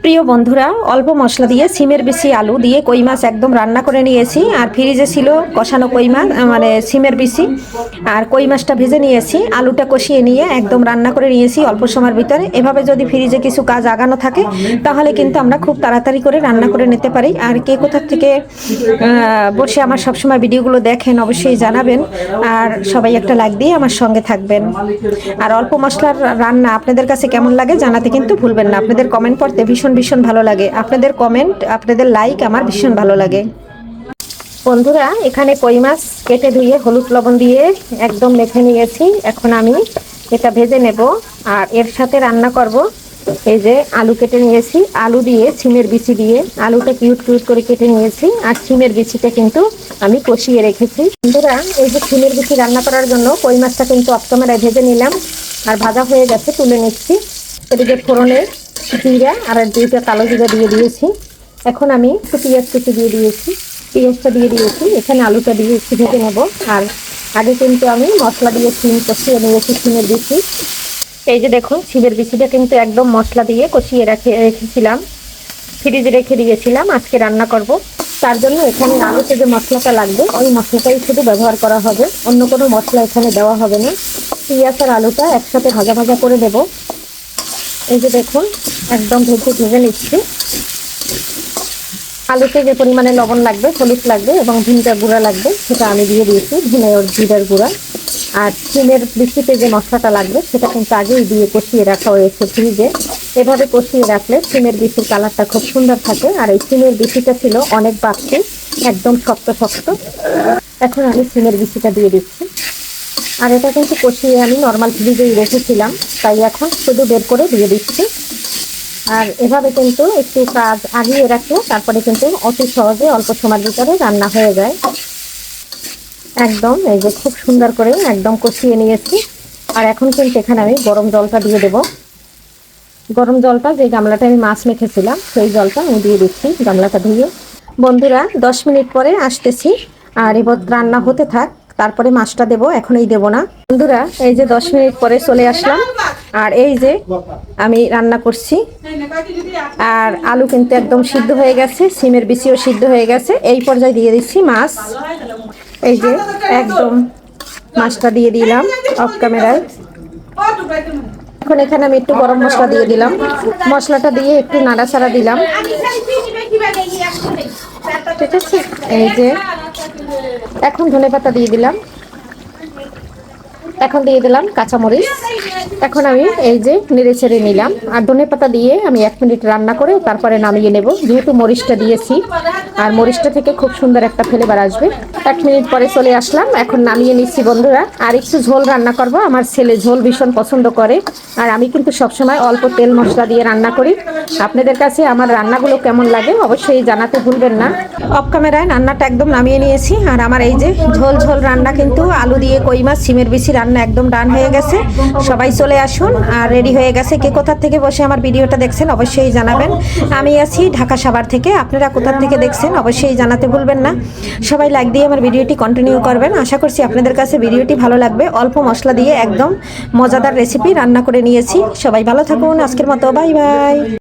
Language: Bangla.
প্রিয় বন্ধুরা, অল্প মশলা দিয়ে সিমের বিচি আলু দিয়ে কই মাছ একদম রান্না করে নিয়েছি। আর ফ্রিজে ছিল কষানো কই মাছ, মানে সিমের বিচি আর কই মাছটা ভেজে নিয়েছি। আলুটা কষিয়ে নিয়ে একদম রান্না করে নিয়েছি অল্প সময়ের ভিতরে। এভাবে যদি ফ্রিজে কিছু কাজ আগানো থাকে তাহলে কিন্তু আমরা খুব তাড়াতাড়ি করে রান্না করে নিতে পারি। আর কে কোথা থেকে বসে আমার সবসময় ভিডিওগুলো দেখেন অবশ্যই জানাবেন। আর সবাই একটা লাইক দিয়ে আমার সঙ্গে থাকবেন। আর অল্প মশলার রান্না আপনাদের কাছে কেমন লাগে জানাতে কিন্তু ভুলবেন না। আপনাদের কমেন্ট পড়তে ভীষণ ভীষণ ভালো লাগে। আপনাদের কমেন্ট, আপনাদের লাইক আমার ভীষণ ভালো লাগে। বন্ধুরা, এখানে কই মাছ কেটে ধুয়ে হলুদ লবণ দিয়ে একদম মেখে নিয়েছি। এখন আমি এটা ভেজে নেব আর এর সাথে রান্না করব। এই যে আলু কেটে নিয়েছি, আলু দিয়ে সিমের বিচি দিয়ে আলুটা কিউট কিউট করে কেটে নিয়েছি। আর সিমের বিচিটা কিন্তু আমি কষিয়ে রেখেছি। বন্ধুরা, এই যে সিমের বিচি রান্না করার জন্য কই মাছটা কিন্তু অফ ক্যামেরায় ভেজে নিলাম আর ভাজা হয়ে গেছে, তুলে নিচ্ছি। এদিকে ফোড়নে জিরা আর 2টা কালো জিরা দিয়ে দিয়েছি। এখন আমি একটু পেঁয়াজ কেটে দিয়ে দিয়েছি, পেঁয়াজটা দিয়ে দিয়েছি। এখানে আলুটা দিয়ে একটু ভেজে নেব। আর আগে কিন্তু আমি মশলা দিয়ে সিম কষিয়ে নিয়েছি সিমের বিচি। এই যে দেখুন, সিমের বিচিটা কিন্তু একদম মশলা দিয়ে কষিয়ে রেখেছিলাম, ফ্রিজে রেখে দিয়েছিলাম। আজকে রান্না করব, তার জন্য এখানে আলুতে যে মশলাটা লাগবে ওই মশলাটাই শুধু ব্যবহার করা হবে, অন্য কোনো মশলা এখানে দেওয়া হবে না। পেঁয়াজ আর আলুটা একসাথে ভাজা ভাজা করে দেব। এই যে দেখুন, একদম ভেজে নিচ্ছি। আলুতে যে পরিমাণে লবণ লাগবে, হলুদ লাগবে এবং ভিনেগার গুঁড়া লাগবে সেটা আমি দিয়ে দিয়েছি, জিরার গুঁড়া। আর সিমের বিচিতে যে মশলাটা লাগবে সেটা কিন্তু আগেই দিয়ে কষিয়ে রাখা হয়েছে ফ্রিজে। এভাবে কষিয়ে রাখলে সিমের বিচির কালারটা খুব সুন্দর থাকে। আর এই সিমের বিচিটা ছিল অনেক বাড়তি, একদম শক্ত শক্ত। এখন আমি সিমের বিচিটা দিয়ে দিচ্ছি। আর এটা কিন্তু কষিয়ে আমি নর্মাল ফ্রিজেই রেখেছিলাম, তাই এখন শুধু বের করে দিয়ে দিচ্ছি। আর এভাবে কিন্তু একটু কাজ আগিয়ে রাখলে তারপরে কিন্তু অতি সহজে অল্প সময়ের ভিতরে রান্না হয়ে যায়। একদম এই যে খুব সুন্দর করে একদম কষিয়ে নিয়েছি। আর এখন কিন্তু এখানে আমি গরম জলটা দিয়ে দেব। গরম জলটা, যে গামলাটা আমি মাছ মেখেছিলাম সেই জলটা আমি দিয়ে দিচ্ছি, গামলাটা ধুয়ে। বন্ধুরা, 10 মিনিট পরে আসতেছি। আর এবার রান্না হতে থাক, তারপরে মাছটা দেবো, এখনই দেব না। বন্ধুরা, এই যে 10 মিনিট পরে চলে আসলাম। আর এই যে আমি রান্না করছি। আর আলু কিন্তু একদম সিদ্ধ হয়ে গেছে, সিমের বিচিও সিদ্ধ হয়ে গেছে। এই পর্যায়ে দিয়ে দিচ্ছি মাছ। এই যে একদম মাছটা দিয়ে দিলাম অফ ক্যামেরায়। এখন এখানে আমি একটু গরম মশলা দিয়ে দিলাম। মশলাটা দিয়ে একটু নাড়াচাড়া দিলাম, ঠিক আছে। এই যে এখন ধনেপাতা দিয়ে দিলাম, এখন দিয়ে দিলাম কাঁচামরিচ। এখন আমি এই যে নেড়ে ছেড়ে নিলাম। আর ধনেপাতা দিয়ে আমি 1 মিনিট রান্না করে তারপরে নামিয়ে নেব, যেহেতু মরিচটা দিয়েছি। আর মরিচটা থেকে খুব সুন্দর একটা ফ্লেভার আসবে। 1 মিনিট পরে চলে আসলাম, এখন নামিয়ে নিচ্ছি। বন্ধুরা, আর একটু ঝোল রান্না করব। আমার ছেলে ঝোল ভীষণ পছন্দ করে। আর আমি কিন্তু সবসময় অল্প তেল মশলা দিয়ে রান্না করি। আপনাদের কাছে আমার রান্নাগুলো কেমন লাগে অবশ্যই জানাতে ভুলবেন না। অফ ক্যামেরায় রান্নাটা একদম নামিয়ে নিয়েছি। আর আমার এই যে ঝোল ঝোল রান্না কিন্তু আলু দিয়ে কই মাছ সিমের বিচি রান্না একদম ডান হয়ে গেছে। সবাই চলে আসুন। আর রেডি হয়ে গেছে। কে কোথা থেকে বসে আমার ভিডিওটা দেখছেন অবশ্যই জানাবেন। আমি আছি ঢাকা সাভার থেকে, আপনারা কোথা থেকে দেখছেন অবশ্যই জানাতে ভুলবেন না। সবাই লাইক দিয়ে আমার ভিডিওটি কন্টিনিউ করবেন। আশা করছি আপনাদের কাছে ভিডিওটি ভালো লাগবে। অল্প মশলা দিয়ে একদম মজাদার রেসিপি রান্না করে নিয়েছি। সবাই ভালো থাকুন। আজকের মতো বাই বাই।